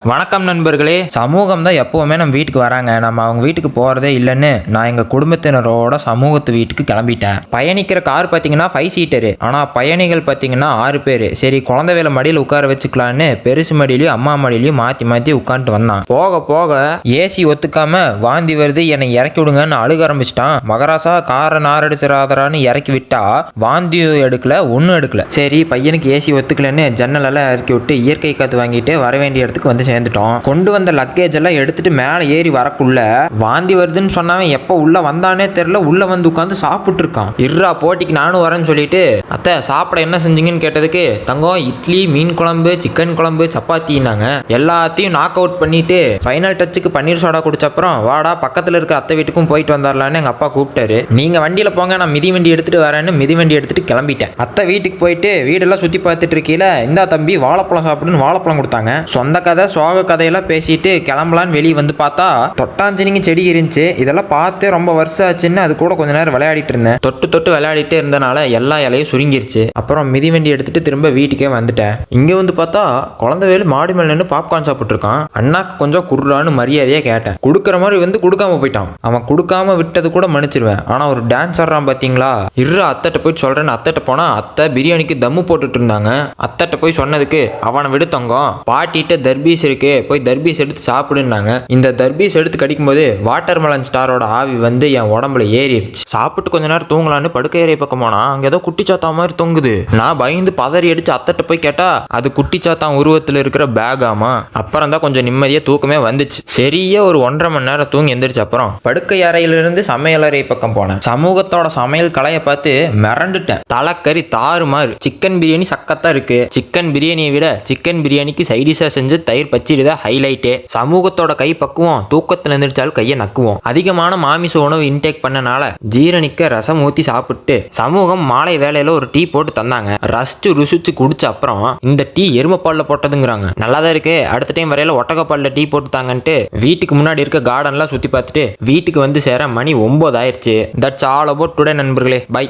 வணக்கம் நண்பர்களே. சமூகம் தான் எப்பவுமே நம்ம வீட்டுக்கு வராங்க. நம்ம அவங்க வீட்டுக்கு போறதே இல்லைன்னு நான் எங்க குடும்பத்தினரோட சமூகத்து வீட்டுக்கு கிளம்பிட்டேன். பயணிக்கிற கார் பார்த்தீங்கன்னா 5 சீட்டரு, ஆனா பயணிகள் பார்த்தீங்கன்னா 6 பேர். சரி, குழந்தை வேலை மடியில் உட்கார வச்சுக்கலான்னு பெருசு மடியிலையும் அம்மா மடியிலையும் மாத்தி மாத்தி உட்காந்துட்டு வந்தான். போக போக ஏசி ஒத்துக்காம வாந்தி வருது, என்னை இறக்கி விடுங்கன்னு அழுக ஆரம்பிச்சிட்டான். மகராசா காரை நாரடிச்சிராதரான்னு இறக்கி விட்டா வாந்தி எடுக்கல, ஒன்றும் எடுக்கல. சரி, பையனுக்கு ஏசி ஒத்துக்கலன்னு ஜன்னல் எல்லாம் இறக்கி விட்டு இயற்கை காத்து வாங்கிட்டு வர வேண்டிய இடத்துக்கு வந்து சேர்ந்துட்டோம். கொண்டு வந்த லக்கேஜ் எல்லாம் எடுத்துட்டு மேலே ஏறி வரக்குள்ள வாந்தி வருதுன்னு சொன்னவன் எப்ப உள்ள வந்தானே தெரியல, உள்ள வந்து உட்காந்து சாப்பிட்டு இருக்கான். இருறா போட்டிக்கு நானும் வரேன்னு சொல்லிட்டு, அத்தை சாப்பிட என்ன செஞ்சீங்கன்னு கேட்டதுக்கு, தங்கம் இட்லி, மீன் குழம்பு, சிக்கன் குழம்பு, சப்பாத்தினாங்க. எல்லாத்தையும் நாக் அவுட் பண்ணிட்டு ஃபைனல் டச்சுக்கு பன்னீர் சோடா குடிச்ச அப்புறம் வாடா பக்கத்துல இருக்க அத்தை வீட்டுக்கும் போயிட்டு வந்தாரலான்னு எங்க அப்பா கூப்பிட்டாரு. நீங்க வண்டியில போங்க, நான் மிதி வண்டி எடுத்துட்டு வரேன்னு மிதி வண்டி எடுத்துட்டு கிளம்பிட்டேன். அத்தை வீட்டுக்கு போயிட்டு வீடெல்லாம் சுத்தி பார்த்துட்டு இருக்கீல, இந்தா தம்பி வாழைப்பழம் சாப்பிடுன்னு வாழைப்பழம் கொடுத்தாங்க. சொந்த கதை சோக கதையெல்லாம் பேசிட்டு கிளம்பலான்னு வெளியே வந்து பார்த்தா தொட்டாஞ்சினிங்க செடி இருந்துச்சு. இதெல்லாம் பார்த்தே ரொம்ப வருஷம் ஆச்சுன்னு அது கூட கொஞ்ச நேரம் விளையாடிட்டு இருந்தேன். தொட்டு தொட்டு விளையாடிட்டே இருந்தனால எல்லா இலையும் சுருங்கிருச்சு. அப்புறம் மிதி வண்டி எடுத்துட்டு திரும்ப வீட்டுக்கே வந்துட்டேன். இங்க வந்து பார்த்தா குழந்தை வேலு மாடி மேல நின்று பாப்கார்ன் சாப்பிட்டு இருக்கான். அண்ணாக்கு கொஞ்சம் குர்ரான்னு மரியாதையா கேட்டேன். கொடுக்குற மாதிரி வந்து கொடுக்காம போயிட்டான். அவன் கொடுக்காம விட்டது கூட மன்னிச்சிருவேன், ஆனா ஒரு டான்ஸ் ஆடுறான் பாத்தீங்களா. இரு அத்தட்ட போய் சொல்றேன்னு அத்தட்ட போனா அத்தை பிரியாணிக்கு தம்மு போட்டுட்டு இருந்தாங்க. அத்தட்ட போய் சொன்னதுக்கு அவனை விடு தங்கம், பாட்டிட்ட தர்பீஸ் இருக்கு, போய் தர்பீஸ் எடுத்து சாப்பிடுனாங்க. இந்த தர்பீஸ் எடுத்து கடிக்கும் போது வாட்டர் மெலன் ஸ்டாரோட ஆவி வந்து என் உடம்புல ஏறிடுச்சு. சாப்பிட்டு கொஞ்ச நேரம் தூங்கலான்னு படுக்கை ஏறிய பக்கம் போனா அங்க ஏதோ குட்டிச்சாத்தா மாதிரி தொங்குது. நான் பயந்து பதறி அடிச்சு அத்தட்ட போய் கேட்டா அது குட்டிச்சாத்தான் உருவத்துல இருக்கிற பேக். ஆமா, அப்புறம் தான் கொஞ்சம் நிம்மதியா தூக்கமே வந்துச்சு. சரியா ஒரு 1.5 மணி நேரம் தூங்கி எந்திரிச்சு அப்புறம் படுக்கை அறையிலிருந்து சமையலறை பக்கம் போனேன். சமூகத்தோட சமையல் கலையை பார்த்து மிரண்டுட்டேன். தலைக்கறி தாறுமாறு. சிக்கன் பிரியாணி சக்கத்தா இருக்கு. சிக்கன் பிரியாணியை விட சிக்கன் பிரியாணிக்கு சைடிஷா செஞ்சு தயிர் பச்சிடுதா ஹைலைட்டே. சமூகத்தோட கை பக்குவோம், தூக்கத்துல எழுந்திரிச்சாலும் கையை நக்குவோம். அதிகமான மாமிச உணவு இன்டேக் பண்ணனால ஜீரணிக்க ரசம் ஊத்தி சாப்பிட்டு சமூகம் மாலை வேலையில ஒரு டீ போட்டு தந்தாங்க. ரசிச்சு ருசிச்சு குடிச்ச அப்புறம் இந்த டீ எருமப்பால்ல போட்டதுங்கிறாங்க. நல்லாதான் இருக்கு, அடுத்த டைம் வரையில ஒட்டகப்பால்ல டீ போட்டு தாங்கன்ட்டு வீட்டுக்கு முன்னாடி இருக்க கார்டன்லாம் சுத்தி பார்த்துட்டு வீட்டுக்கு வந்து சேர மணி 9 ஆயிடுச்சு. தட்ஸ் ஆல் அபவுட் டுடே நண்பர்களே. பை.